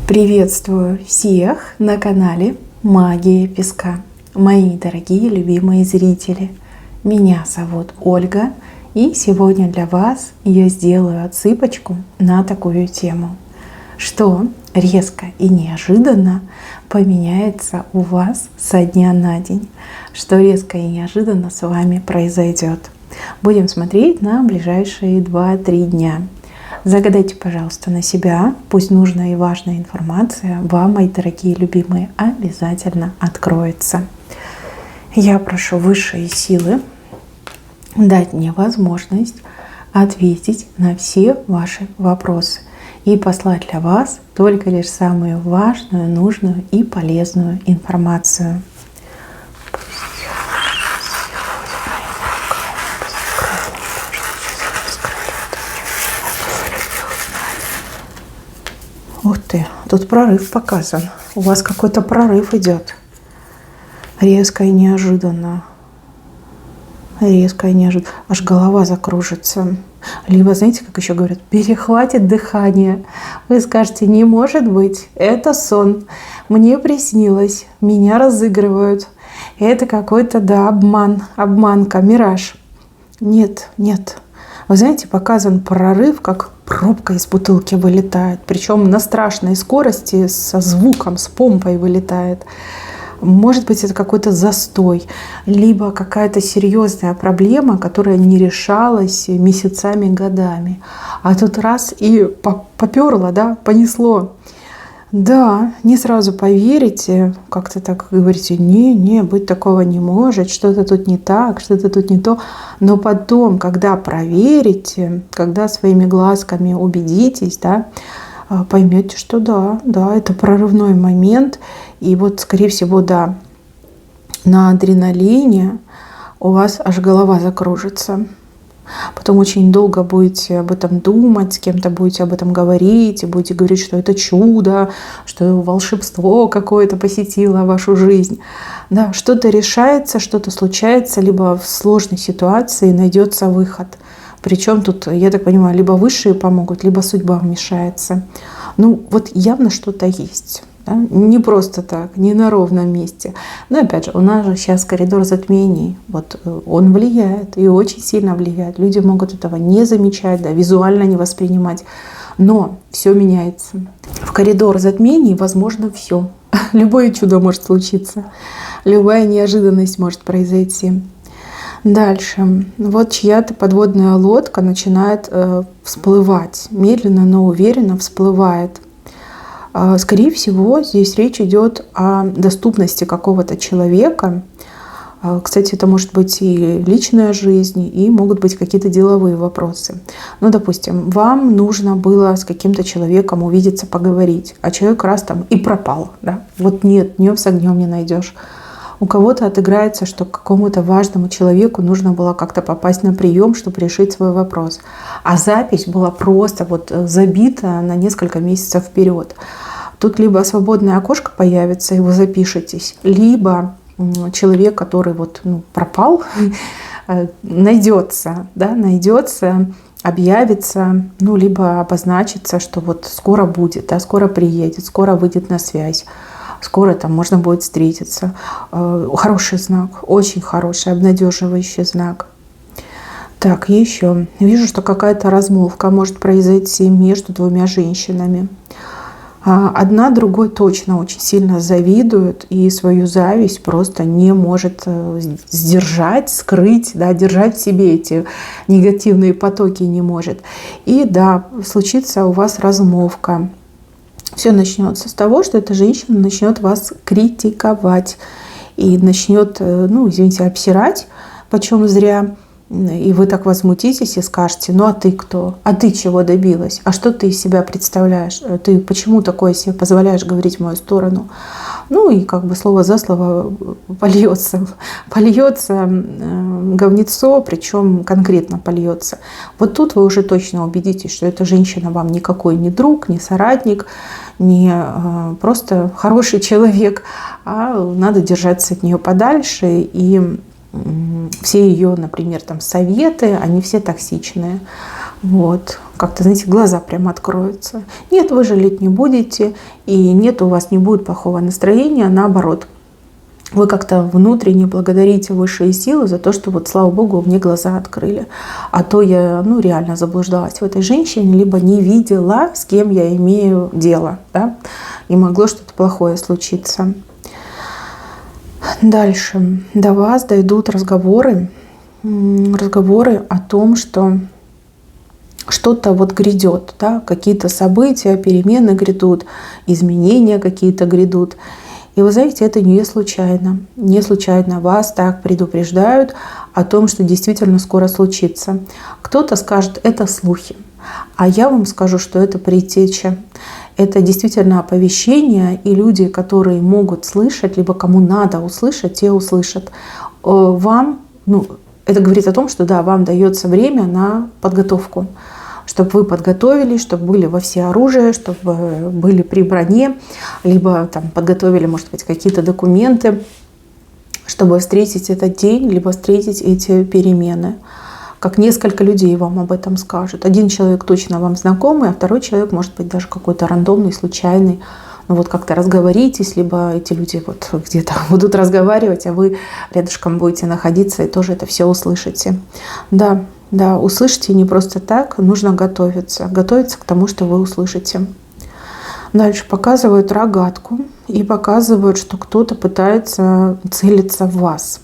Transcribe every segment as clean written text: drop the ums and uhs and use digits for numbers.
Приветствую всех на канале Магия Песка. Мои дорогие любимые зрители, меня зовут Ольга, и сегодня для вас я сделаю отсыпочку на такую тему, что резко и неожиданно поменяется у вас со дня на день, что резко и неожиданно с вами произойдет. Будем смотреть на ближайшие 2-3 дня. Загадайте, пожалуйста, на себя, пусть нужная и важная информация вам, мои дорогие любимые, обязательно откроется. Я прошу высшие силы дать мне возможность ответить на все ваши вопросы и послать для вас только лишь самую важную, нужную и полезную информацию. Ух ты, тут прорыв показан. У вас какой-то прорыв идет. Резко и неожиданно. Резко и неожиданно. Аж голова закружится. Либо, знаете, как еще говорят, перехватит дыхание. Вы скажете, не может быть, это сон. Мне приснилось, меня разыгрывают. Это какой-то, да, обман, обманка, мираж. Нет, нет. Вы знаете, показан прорыв, как пробка из бутылки вылетает. Причем на страшной скорости, со звуком, с помпой вылетает. Может быть, это какой-то застой, либо какая-то серьезная проблема, которая не решалась месяцами, годами. А тут раз и поперло, да, понесло. Да, не сразу поверите, как-то так говорите, не, быть такого не может, что-то тут не так, что-то тут не то. Но потом, когда проверите, когда своими глазками убедитесь, да, поймете, что да, это прорывной момент. И вот, скорее всего, да, на адреналине у вас аж голова закружится. Потом очень долго будете об этом думать, с кем-то будете об этом говорить, и будете говорить, что это чудо, что волшебство какое-то посетило вашу жизнь. Да, что-то решается, что-то случается, либо в сложной ситуации найдется выход. Причем тут, я так понимаю, либо высшие помогут, либо судьба вмешается. Ну, вот явно что-то есть. Да? Не просто так, не на ровном месте. Но опять же, у нас же сейчас коридор затмений. Вот он влияет и очень сильно влияет. Люди могут этого не замечать, да, визуально не воспринимать. Но все меняется. В коридор затмений возможно все. Любое чудо может случиться. Любая неожиданность может произойти. Дальше. Вот чья-то подводная лодка начинает всплывать. Медленно, но уверенно всплывает. Скорее всего, здесь речь идет о доступности какого-то человека. Кстати, это может быть и личная жизнь, и могут быть какие-то деловые вопросы. Ну, допустим, вам нужно было с каким-то человеком увидеться, поговорить, а человек раз там и пропал. Да? Вот нет, днем с огнем не найдешь. У кого-то отыграется, что к какому-то важному человеку нужно было как-то попасть на прием, чтобы решить свой вопрос. А запись была просто вот забита на несколько месяцев вперед. Тут либо свободное окошко появится, и вы запишетесь, либо человек, который вот, пропал, найдется, объявится, либо обозначится, что вот скоро будет, да, скоро приедет, скоро выйдет на связь. Скоро там можно будет встретиться. Хороший знак, очень хороший, обнадеживающий знак. Так, еще. Вижу, что какая-то размолвка может произойти между двумя женщинами. Одна другой точно очень сильно завидует и свою зависть просто не может сдержать, скрыть, да, держать в себе эти негативные потоки не может. И да, случится у вас размолвка. Все начнется с того, что эта женщина начнет вас критиковать и начнет, обсирать, почем зря. И вы так возмутитесь и скажете, а ты кто? А ты чего добилась? А что ты из себя представляешь? Ты почему такое себе позволяешь говорить в мою сторону? И слово за слово польется говнецо, причем конкретно польется. Вот тут вы уже точно убедитесь, что эта женщина вам никакой не друг, не соратник, не просто хороший человек, а надо держаться от нее подальше. И все ее, например, советы, они все токсичные. Вот. Как-то, знаете, глаза прям откроются. Нет, вы жалеть не будете, и нет, у вас не будет плохого настроения, наоборот. Вы как-то внутренне благодарите высшие силы за то, что вот, слава богу, мне глаза открыли. А то я, реально заблуждалась в этой женщине, либо не видела, с кем я имею дело, да, и могло что-то плохое случиться. Дальше. До вас дойдут разговоры о том, что что-то вот грядет, да, какие-то события, перемены грядут, изменения какие-то грядут. И вы знаете, это не случайно. Не случайно вас так предупреждают о том, что действительно скоро случится. Кто-то скажет, это слухи. А я вам скажу, что это предтеча. Это действительно оповещение, и люди, которые могут слышать, либо кому надо услышать, те услышат. Вам, это говорит о том, что да, вам дается время на подготовку, чтобы вы подготовились, чтобы были во всеоружии, чтобы были при броне, либо там подготовили, может быть, какие-то документы, чтобы встретить этот день, либо встретить эти перемены. Как несколько людей вам об этом скажут. Один человек точно вам знакомый, а второй человек может быть даже какой-то рандомный, случайный. Вот как-то разговоритесь, либо эти люди вот где-то будут разговаривать, а вы рядышком будете находиться и тоже это все услышите. Да, услышите не просто так, нужно готовиться к тому, что вы услышите. Дальше показывают рогатку и показывают, что кто-то пытается целиться в вас.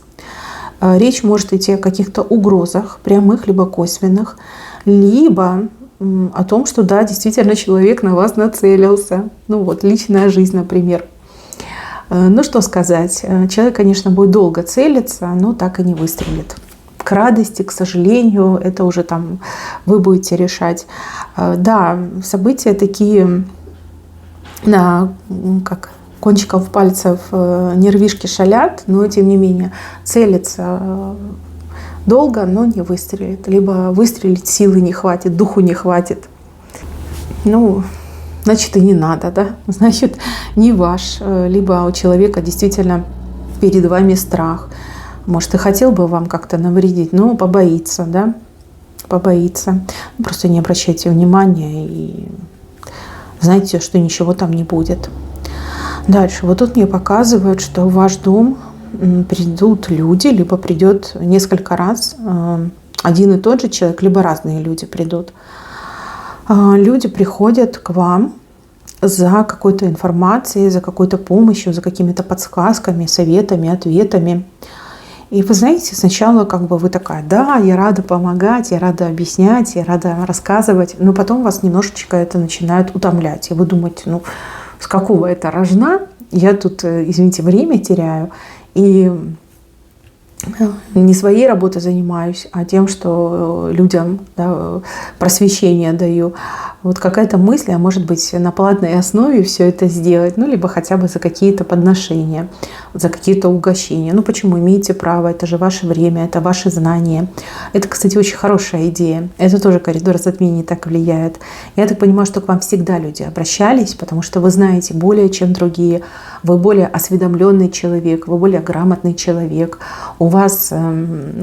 Речь может идти о каких-то угрозах, прямых либо косвенных, либо о том, что да, действительно человек на вас нацелился. Личная жизнь, например. Что сказать, человек, конечно, будет долго целиться, но так и не выстрелит. К радости, к сожалению, это уже там вы будете решать. Да, события такие, как кончиков пальцев нервишки шалят, но тем не менее целится долго, но не выстрелит. Либо выстрелить силы не хватит, духу не хватит. Значит, и не надо, да? Значит, не ваш. Либо у человека действительно перед вами страх. Может, и хотел бы вам как-то навредить, но побоится, да? Побоится. Просто не обращайте внимания и знайте, что ничего там не будет. Дальше. Вот тут мне показывают, что в ваш дом придут люди, либо придет несколько раз один и тот же человек, либо разные люди придут. Люди приходят к вам за какой-то информацией, за какой-то помощью, за какими-то подсказками, советами, ответами. И вы знаете, сначала вы такая, да, я рада помогать, я рада объяснять, я рада рассказывать, но потом вас немножечко это начинает утомлять. И вы думаете, с какого это рожна я тут, извините, время теряю и не своей работой занимаюсь, а тем, что людям просвещение даю. Вот какая-то мысль, а может быть, на платной основе все это сделать, либо хотя бы за какие-то подношения, за какие-то угощения. Почему? Имеете право, это же ваше время, это ваши знания. Это, кстати, очень хорошая идея. Это тоже коридор затмений так влияет. Я так понимаю, что к вам всегда люди обращались, потому что вы знаете более, чем другие. Вы более осведомленный человек, вы более грамотный человек. У вас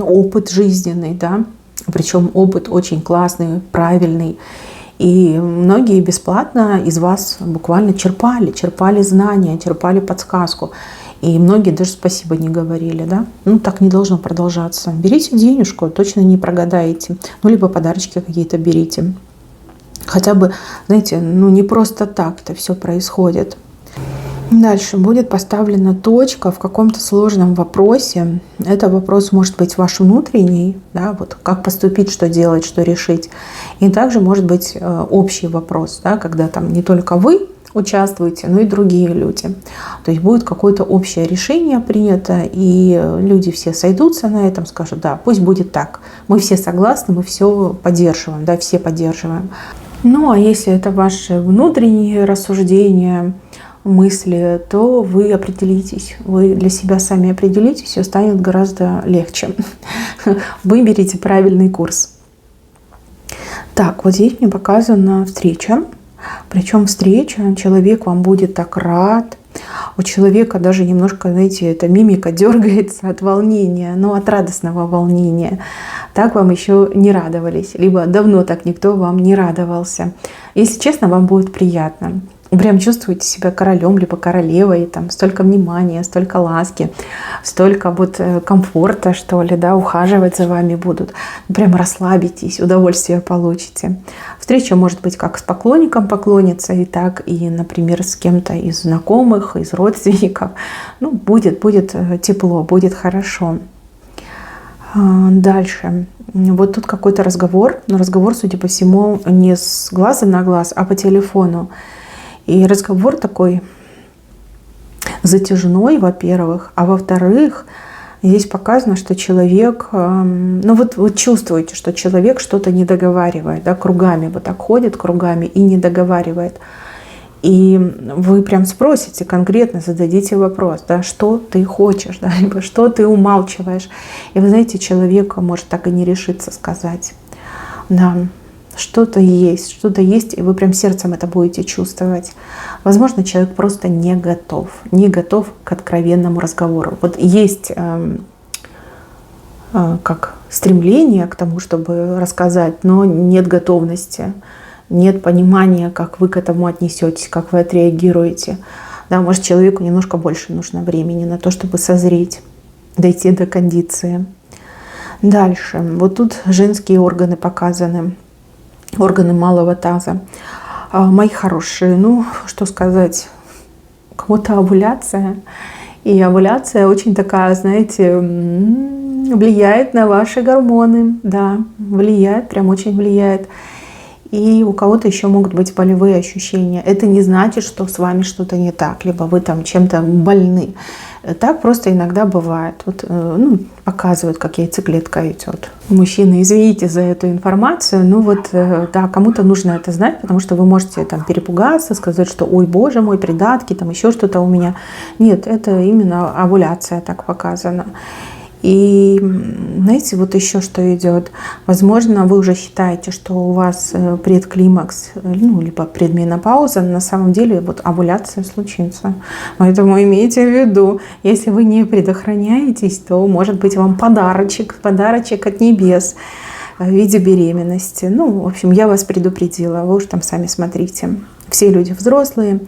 опыт жизненный, да, причем опыт очень классный, правильный. И многие бесплатно из вас буквально черпали знания, черпали подсказку. И многие даже спасибо не говорили, да. Так не должно продолжаться. Берите денежку, точно не прогадаете. Либо подарочки какие-то берите. Хотя бы, знаете, не просто так это все происходит. Дальше будет поставлена точка в каком-то сложном вопросе. Это вопрос может быть ваш внутренний, да, вот как поступить, что делать, что решить. И также может быть общий вопрос, да, когда там не только вы участвуете, но и другие люди. То есть будет какое-то общее решение принято, и люди все сойдутся на этом, скажут, да, пусть будет так. Мы все согласны, мы все поддерживаем, да, все поддерживаем. А если это ваши внутренние рассуждения, мысли, то вы определитесь, вы для себя сами определитесь, и станет гораздо легче. Выберите правильный курс. Так, вот здесь мне показана встреча. Причем встреча, человек вам будет так рад. У человека даже немножко, знаете, эта мимика дергается от волнения, от радостного волнения. так вам еще не радовались, либо давно так никто вам не радовался. Если честно, вам будет приятно. Прям чувствуете себя королем, либо королевой, там столько внимания, столько ласки, столько вот комфорта, что ли, да, ухаживать за вами будут. Прям расслабитесь, удовольствие получите. Встреча может быть как с поклонником поклонница, так и, например, с кем-то из знакомых, из родственников. Ну, будет тепло, будет хорошо. Дальше. Вот тут какой-то разговор, но разговор, судя по всему, не с глаза на глаз, а по телефону. И разговор такой затяжной, во-первых, а во-вторых, здесь показано, что человек, ну вот вы чувствуете, что человек что-то не договаривает, да, кругами вот так ходит, кругами и не договаривает. И вы прям спросите конкретно, зададите вопрос, да, что ты хочешь, да, либо что ты умалчиваешь. И вы знаете, человек может так и не решиться сказать, да. Что-то есть, и вы прям сердцем это будете чувствовать. Возможно, человек просто не готов к откровенному разговору. Вот есть как стремление к тому, чтобы рассказать, но нет готовности, нет понимания, как вы к этому отнесетесь, как вы отреагируете. Да, может, человеку немножко больше нужно времени на то, чтобы созреть, дойти до кондиции. Дальше. Вот тут женские органы показаны. Органы малого таза. Мои хорошие, ну, что сказать, у кого-то овуляция. И овуляция очень такая, знаете, влияет на ваши гормоны. Да, влияет, прям очень влияет. И у кого-то еще могут быть болевые ощущения. Это не значит, что с вами что-то не так, либо вы там чем-то больны. Так просто иногда бывает. Вот, ну, показывают, как яйцеклетка идет. Мужчины, извините за эту информацию, но вот, да, кому-то нужно это знать, потому что вы можете там перепугаться, сказать, что ой, боже мой, придатки, там еще что-то у меня. Нет, это именно овуляция так показана. И знаете, вот еще что идет. Возможно, вы уже считаете, что у вас предклимакс, ну, либо предменопауза, на самом деле вот овуляция случится. Поэтому имейте в виду, если вы не предохраняетесь, то может быть вам подарочек от небес в виде беременности. Ну, в общем, я вас предупредила, вы уж там сами смотрите. Все люди взрослые,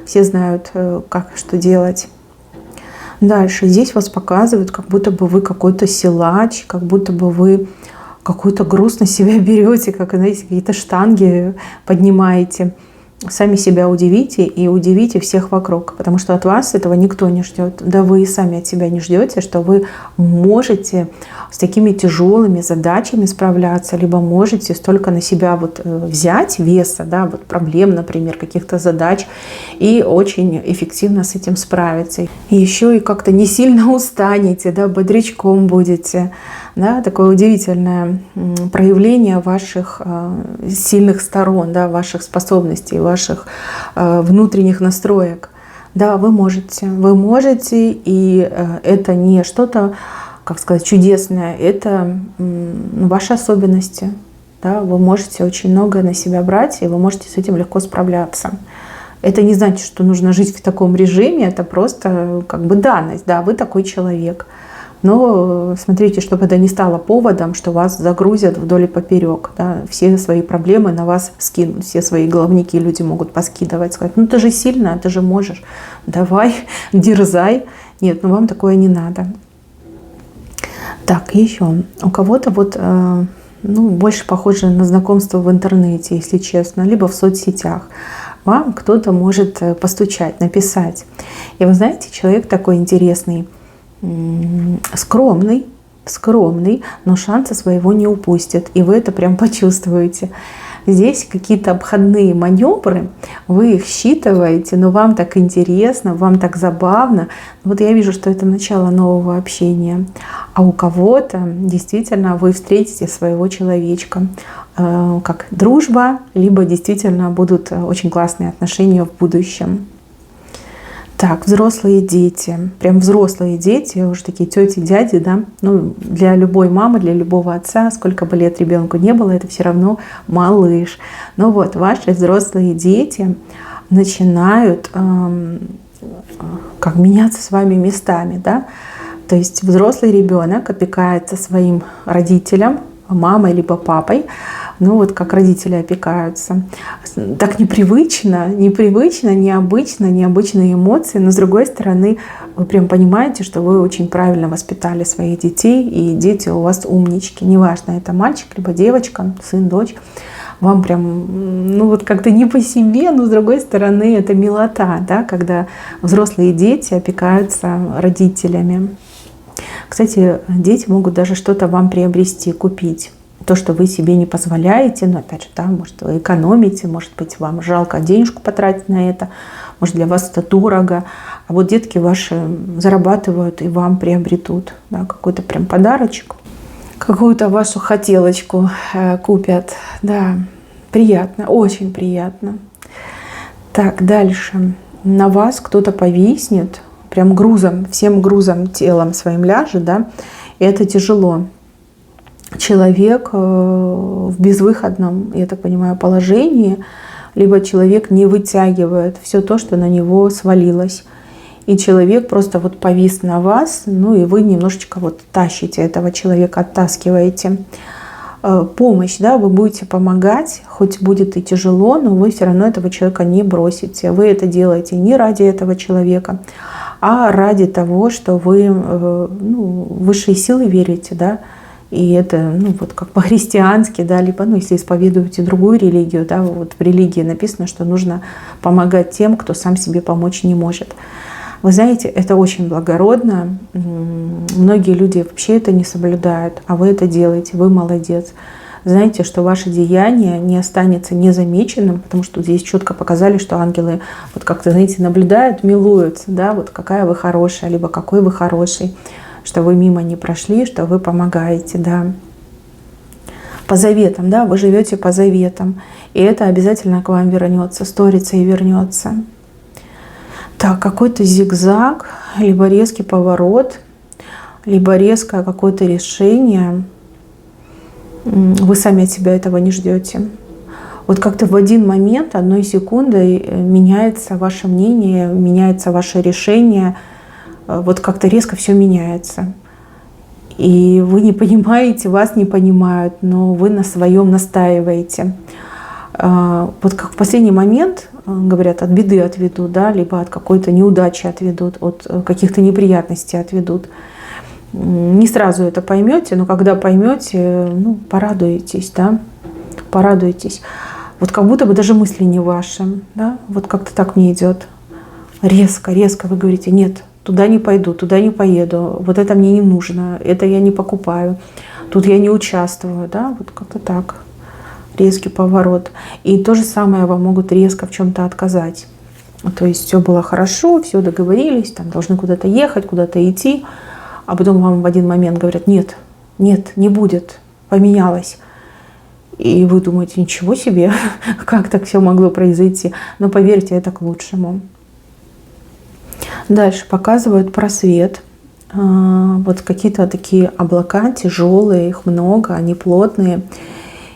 все знают, как что делать. Дальше здесь вас показывают, как будто бы вы какой-то силач, как будто бы вы какой-то груз на себя берете, как, знаете, какие-то штанги поднимаете. Сами себя удивите и удивите всех вокруг, потому что от вас этого никто не ждет. Да вы и сами от себя не ждете, что вы можете с такими тяжелыми задачами справляться, либо можете столько на себя вот взять веса, да, вот проблем, например, каких-то задач, и очень эффективно с этим справиться. И еще и как-то не сильно устанете, да, бодрячком будете. Да, такое удивительное проявление ваших сильных сторон, да, ваших способностей, ваших внутренних настроек. Да, вы можете, и это не что-то, как сказать, чудесное, это ваши особенности. Да, вы можете очень многое на себя брать, и вы можете с этим легко справляться. Это не значит, что нужно жить в таком режиме, это просто как бы данность, да, вы такой человек. Но смотрите, чтобы это не стало поводом, что вас загрузят вдоль и поперек. Да? Все свои проблемы на вас скинут, все свои головники люди могут поскидывать, сказать, ну ты же сильная, ты же можешь, давай, дерзай. Нет, ну вам такое не надо. Так, еще. У кого-то вот, ну, больше похоже на знакомство в интернете, если честно, либо в соцсетях. Вам кто-то может постучать, написать. И вы знаете, человек такой интересный, скромный, но шанса своего не упустит. И вы это прям почувствуете. Здесь какие-то обходные маневры, вы их считываете, но вам так интересно, вам так забавно. Вот я вижу, что это начало нового общения. А у кого-то действительно вы встретите своего человечка. Как дружба, либо действительно будут очень классные отношения в будущем. Так, взрослые дети, прям взрослые дети, уже такие тети, дяди, да, ну, для любой мамы, для любого отца, сколько бы лет ребенку не было, это все равно малыш. Но вот ваши взрослые дети начинают как меняться с вами местами, да, то есть взрослый ребенок опекается своим родителем, мамой, либо папой. Ну вот как родители опекаются. Так непривычно, необычные эмоции, но с другой стороны вы прям понимаете, что вы очень правильно воспитали своих детей, и дети у вас умнички. Неважно, это мальчик, либо девочка, сын, дочь. Вам прям, ну вот как-то не по себе, но с другой стороны это милота, да, когда взрослые дети опекаются родителями. Кстати, дети могут даже что-то вам приобрести, купить. То, что вы себе не позволяете, но опять же, да, может, вы экономите, может быть, вам жалко денежку потратить на это, может, для вас это дорого. А вот детки ваши зарабатывают и вам приобретут, да, какой-то прям подарочек, какую-то вашу хотелочку купят. Да, приятно, очень приятно. Так, дальше. На вас кто-то повиснет, прям грузом, всем грузом, телом своим ляжет, да, и это тяжело. Человек в безвыходном, я так понимаю, положении, либо человек не вытягивает все то, что на него свалилось. И человек просто вот повис на вас, ну и вы немножечко вот тащите этого человека, оттаскиваете. Помощь, да, вы будете помогать, хоть будет и тяжело, но вы все равно этого человека не бросите. Вы это делаете не ради этого человека, а ради того, что вы в высшие силы верите, да. И это, ну, вот как по-христиански, да, либо, ну, если исповедуете другую религию, да, вот в религии написано, что нужно помогать тем, кто сам себе помочь не может. Вы знаете, это очень благородно. Многие люди вообще это не соблюдают, а вы это делаете, вы молодец. Знаете, что ваше деяние не останется незамеченным, потому что здесь четко показали, что ангелы вот как-то, знаете, наблюдают, милуются, да, вот какая вы хорошая, либо какой вы хороший, что вы мимо не прошли, что вы помогаете, да. По заветам, да, вы живете по заветам, и это обязательно к вам вернется, сторится и вернется. Так, какой-то зигзаг, либо резкий поворот, либо резкое какое-то решение. Вы сами от себя этого не ждете. Вот как-то в один момент, одной секундой меняется ваше мнение, меняется ваше решение. Вот как-то резко все меняется. И вы не понимаете, вас не понимают, но вы на своем настаиваете. Вот как в последний момент, говорят, от беды отведут, да, либо от какой-то неудачи отведут, от каких-то неприятностей отведут. Не сразу это поймете, но когда поймете, ну, порадуетесь, да, порадуетесь. Вот как будто бы даже мысли не ваши, да, вот как-то так мне идет. Резко вы говорите: нет, туда не пойду, туда не поеду, вот это мне не нужно, это я не покупаю, тут я не участвую, да, вот как-то так. Резкий поворот. И то же самое вам могут резко в чем-то отказать. То есть все было хорошо, все договорились, там должны куда-то ехать, куда-то идти, а потом вам в один момент говорят: нет, не будет, поменялось. И вы думаете: ничего себе, как так все могло произойти. Но поверьте, это к лучшему. Дальше показывают просвет. Вот какие-то такие облака тяжелые, их много, они плотные.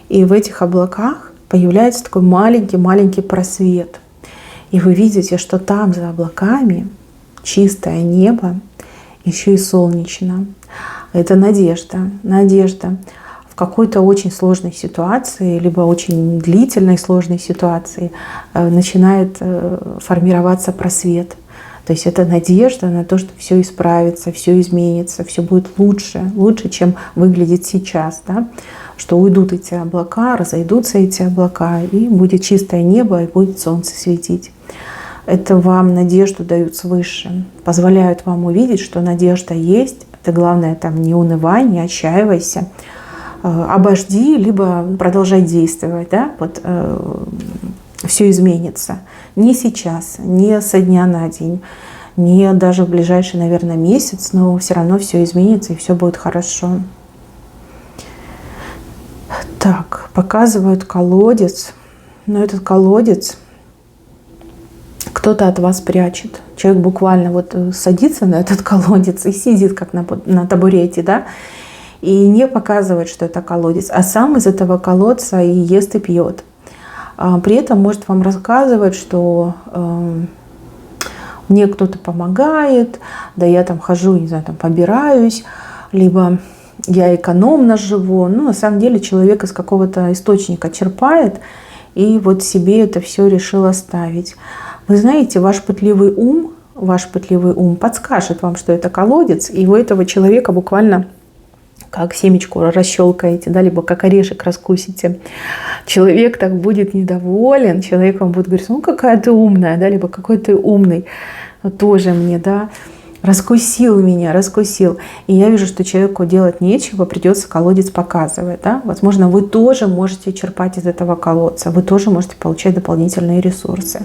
И в этих облаках появляется такой маленький просвет. И вы видите, что там за облаками чистое небо, еще и солнечно. Это надежда. В какой-то очень сложной ситуации, либо очень длительной сложной ситуации начинает формироваться просвет. То есть это надежда на то, что все исправится, все изменится, все будет лучше, чем выглядит сейчас. Да? Что уйдут эти облака, разойдутся эти облака, и будет чистое небо, и будет солнце светить. Это вам надежду дают свыше, позволяют вам увидеть, что надежда есть. Это главное, там, не унывай, не отчаивайся, обожди, либо продолжай действовать. Да? Вот, все изменится. Не сейчас, не со дня на день, не даже в ближайший, наверное, месяц, но все равно все изменится, и все будет хорошо. Так, показывают колодец. Но этот колодец кто-то от вас прячет. Человек буквально вот садится на этот колодец и сидит как на табурете, да, и не показывает, что это колодец, а сам из этого колодца и ест, и пьет. При этом может вам рассказывать, что мне кто-то помогает, да я там хожу, не знаю, там побираюсь, либо я экономно живу. Ну, на самом деле человек из какого-то источника черпает и вот себе это все решил оставить. Вы знаете, ваш пытливый ум подскажет вам, что это колодец, и вы этого человека буквально как семечку расщелкаете, да, либо как орешек раскусите. Человек так будет недоволен, человек вам будет говорить: ну какая ты умная, да, либо какой ты умный, тоже мне, да, раскусил меня, раскусил. И я вижу, что человеку делать нечего, придется колодец показывать, да. Возможно, вы тоже можете черпать из этого колодца, вы тоже можете получать дополнительные ресурсы.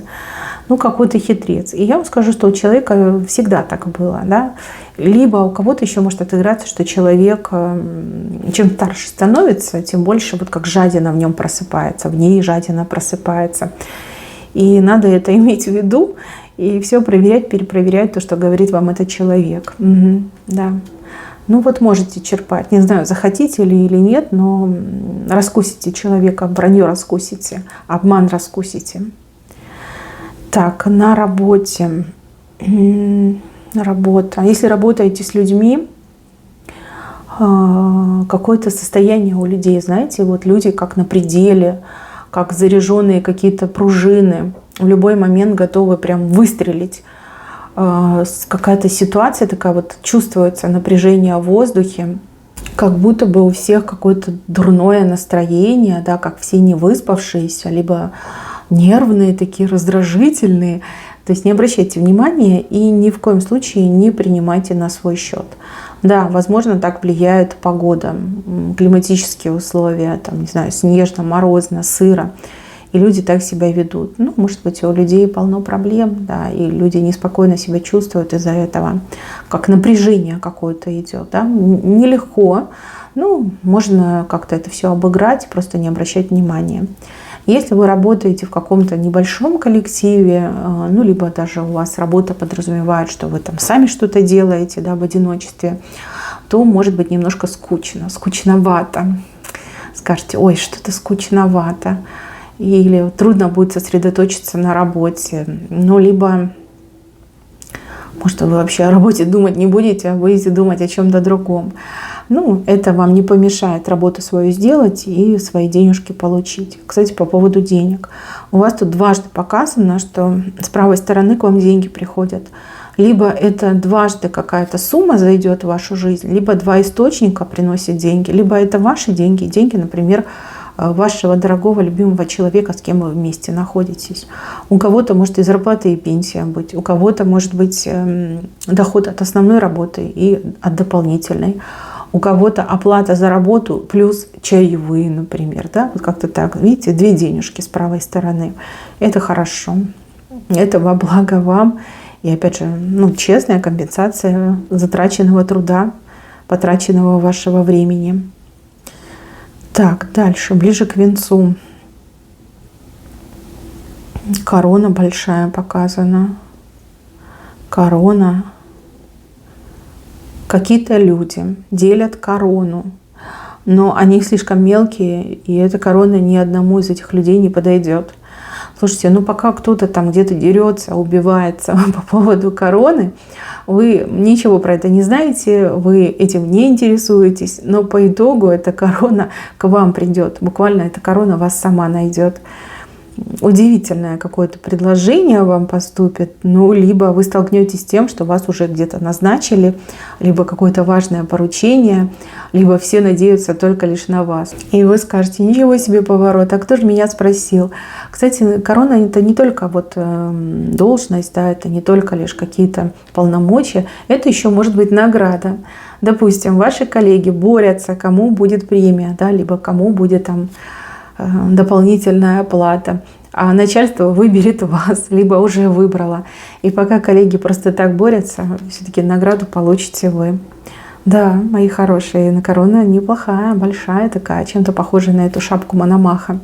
Ну, какой-то хитрец. И я вам скажу, что у человека всегда так было, да. Либо у кого-то еще может отыграться, что человек, чем старше становится, тем больше вот как жадина в нем просыпается, в ней жадина просыпается. И надо это иметь в виду и все проверять, перепроверять то, что говорит вам этот человек. Угу, да. Ну вот можете черпать. Не знаю, захотите ли или нет, но раскусите человека, вранье раскусите, обман раскусите. Так, на работе. Работа. Если работаете с людьми, какое-то состояние у людей, знаете, вот люди как на пределе, как заряженные какие-то пружины, в любой момент готовы прям выстрелить. Какая-то ситуация такая, вот чувствуется напряжение в воздухе, как будто бы у всех какое-то дурное настроение, да, как все не выспавшиеся, либо нервные такие, раздражительные. То есть не обращайте внимания и ни в коем случае не принимайте на свой счет. Да, возможно, так влияет погода, климатические условия, там, не знаю, снежно, морозно, сыро. И люди так себя ведут. Ну, может быть, у людей полно проблем, да, и люди неспокойно себя чувствуют из-за этого, как напряжение какое-то идет, да. Нелегко, ну, можно как-то это все обыграть, просто не обращать внимания. Если вы работаете в каком-то небольшом коллективе, ну, либо даже у вас работа подразумевает, что вы там сами что-то делаете, да, в одиночестве, то может быть немножко скучно, скучновато. Скажете: ой, что-то скучновато. Или трудно будет сосредоточиться на работе. Ну, либо, может, вы вообще о работе думать не будете, а будете думать о чем-то другом. Ну, это вам не помешает работу свою сделать и свои денежки получить. Кстати, по поводу денег. У вас тут дважды показано, что с правой стороны к вам деньги приходят. Либо это дважды какая-то сумма зайдет в вашу жизнь, либо два источника приносят деньги, либо это ваши деньги, деньги, например, вашего дорогого, любимого человека, с кем вы вместе находитесь. У кого-то может и зарплата, и пенсия быть, у кого-то может быть доход от основной работы и от дополнительной. У кого-то оплата за работу плюс чаевые, например. Да? Вот как-то так. Видите, две денежки с правой стороны. Это хорошо. Это во благо вам. И опять же, ну, честная компенсация затраченного труда, потраченного вашего времени. Так, дальше, ближе к венцу. Корона большая показана. Корона. Какие-то люди делят корону, но они слишком мелкие, и эта корона ни одному из этих людей не подойдет. Слушайте, ну пока кто-то там где-то дерется, убивается по поводу короны, вы ничего про это не знаете, вы этим не интересуетесь, но по итогу эта корона к вам придет. Буквально эта корона вас сама найдет. Удивительное какое-то предложение вам поступит, ну, либо вы столкнетесь с тем, что вас уже где-то назначили, либо какое-то важное поручение, либо все надеются только лишь на вас. И вы скажете: ничего себе поворот, а кто же меня спросил? Кстати, корона — это не только вот должность, да, это не только лишь какие-то полномочия, это еще может быть награда. Допустим, ваши коллеги борются, кому будет премия, да, либо кому будет там дополнительная оплата, а начальство выберет вас, либо уже выбрало. И пока коллеги просто так борются, все-таки награду получите вы. Да, мои хорошие, корона неплохая, большая такая, чем-то похожая на эту шапку Мономаха.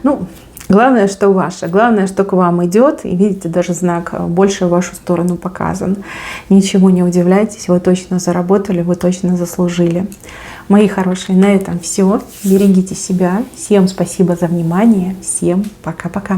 Ну, главное, что ваше, главное, что к вам идет. И видите, даже знак больше в вашу сторону показан. Ничего не удивляйтесь, вы точно заработали, вы точно заслужили. Мои хорошие, на этом все. Берегите себя. Всем спасибо за внимание. Всем пока-пока.